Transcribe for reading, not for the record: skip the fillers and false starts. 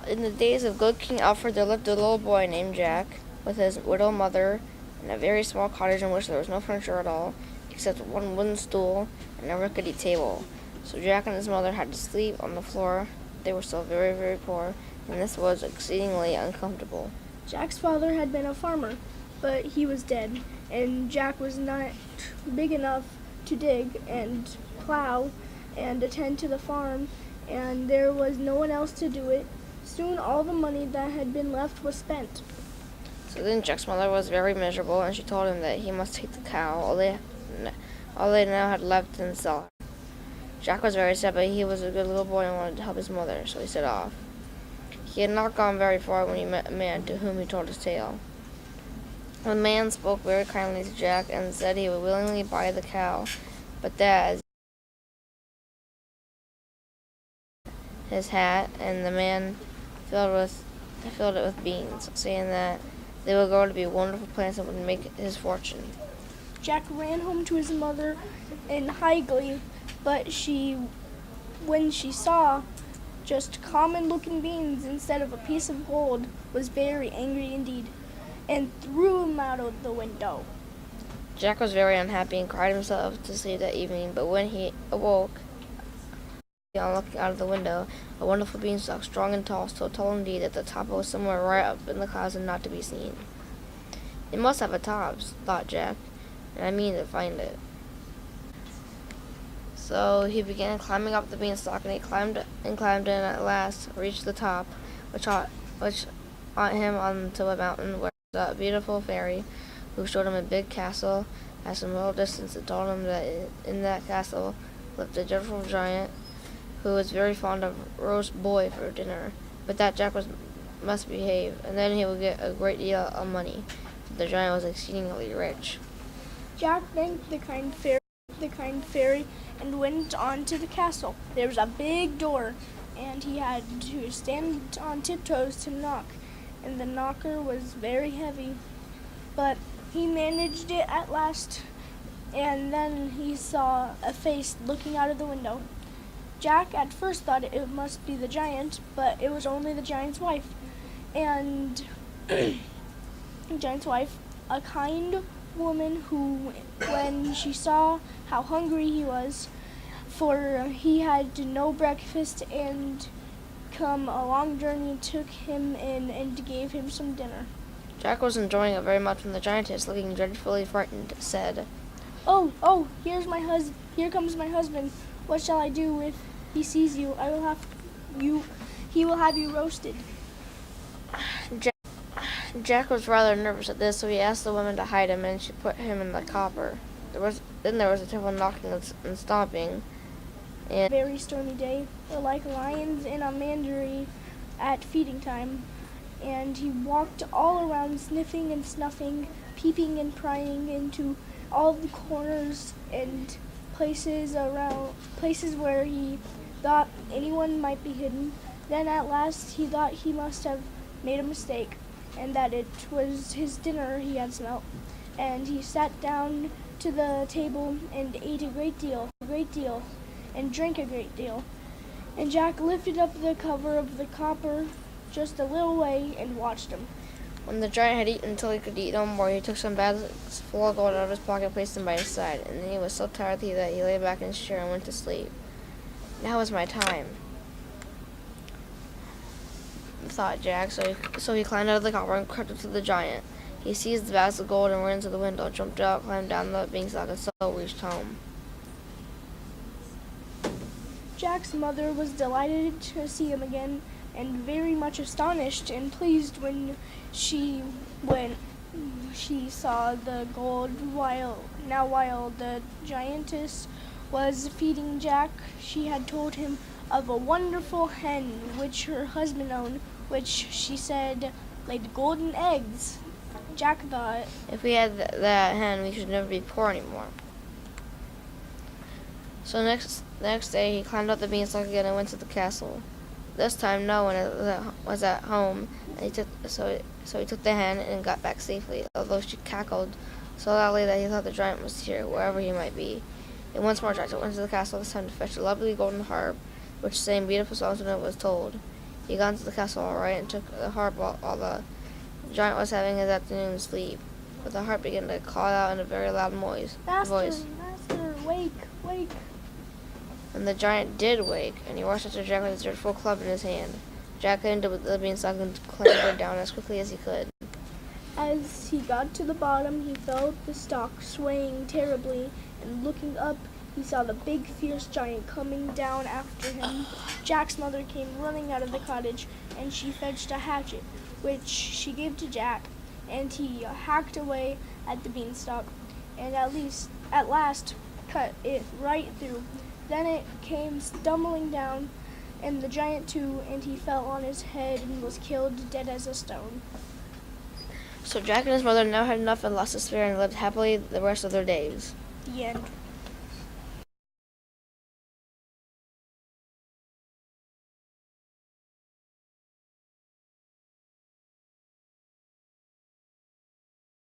In the days of good King Alfred, there lived a little boy named Jack, with his widow mother, in a very small cottage in which there was no furniture at all, except one wooden stool and a rickety table. So Jack and his mother had to sleep on the floor. They were still very, very poor, and this was exceedingly uncomfortable. Jack's father had been a farmer, but he was dead, and Jack was not big enough to dig and plow and attend to the farm, and there was no one else to do it. Soon all the money that had been left was spent. So then Jack's mother was very miserable, and she told him that he must take the cow, all they now had left, and sell her. Jack was very sad, but he was a good little boy and wanted to help his mother, so he set off. He had not gone very far when he met a man to whom he told his tale. The man spoke very kindly to Jack and said he would willingly buy the cow, but that as his hat, and the man filled it with beans, saying that they would grow to be wonderful plants and would make his fortune. Jack ran home to his mother in high glee, but when she saw just common-looking beans instead of a piece of gold, was very angry indeed, and threw him out of the window. Jack was very unhappy and cried himself to sleep that evening, but when he awoke, on looking out of the window, a wonderful beanstalk, strong and tall, so tall indeed that the top was somewhere right up in the clouds and not to be seen. It must have a top, thought Jack, and I mean to find it. So he began climbing up the beanstalk, and he climbed and at last reached the top, which brought him onto a mountain where there was a beautiful fairy who showed him a big castle at some little distance and told him that in that castle lived a dreadful giant who was very fond of roast boy for dinner, but that Jack must behave, and then he would get a great deal of money, for the giant was exceedingly rich. Jack thanked the kind fairy and went on to the castle. There was a big door, and he had to stand on tiptoes to knock, and the knocker was very heavy, but he managed it at last, and then he saw a face looking out of the window. Jack at first thought it must be the giant, but it was only the giant's wife. And the giant's wife, a kind woman who, when she saw how hungry he was, for he had no breakfast and come a long journey, took him in and gave him some dinner. Jack was enjoying it very much when the giantess, looking dreadfully frightened, said, Oh, here comes my husband. What shall I do if he sees you? He will have you roasted. Jack was rather nervous at this, so he asked the woman to hide him, and she put him in the copper. Then there was a terrible knocking and stomping. And a very stormy day, like lions in a menagerie at feeding time, and he walked all around, sniffing and snuffing, peeping and prying into all the corners and places where he thought anyone might be hidden. Then at last he thought he must have made a mistake, and that it was his dinner he had smelt. And he sat down to the table and ate a great deal, and drank a great deal. And Jack lifted up the cover of the copper just a little way and watched him. When the giant had eaten until he could eat no more, he took some bags full of gold out of his pocket and placed them by his side, and then he was so tired that he lay back in his chair and went to sleep. Now is my time, thought Jack, so he climbed out of the copper and crept up to the giant. He seized the bags of gold and ran to the window, jumped out, climbed down the beanstalk, and so reached home. Jack's mother was delighted to see him again, and very much astonished and pleased when she saw the gold while the giantess was feeding Jack. She had told him of a wonderful hen which her husband owned, which she said laid golden eggs. Jack thought, if we had that hen, we should never be poor anymore. So the next day he climbed up the beanstalk again and went to the castle. This time no one was at home, and so he took the hen and got back safely, although she cackled so loudly that he thought the giant was here, wherever he might be. And once more Jack went to the castle, this time to fetch a lovely golden harp, which sang beautiful songs when it was told. He got into the castle all right and took the harp while the giant was having his afternoon sleep. But the harp began to call out in a very loud voice. Master, wake, wake. And the giant did wake, and he rushed after Jack with his dreadful club in his hand. Jack got into the beanstalk and clambered down as quickly as he could. As he got to the bottom, he felt the stalk swaying terribly, and looking up, he saw the big, fierce giant coming down after him. Jack's mother came running out of the cottage, and she fetched a hatchet, which she gave to Jack, and he hacked away at the beanstalk, and at last cut it right through. Then it came stumbling down, and the giant too, and he fell on his head and was killed dead as a stone. So Jack and his mother now had enough and lost despair and lived happily the rest of their days. The end.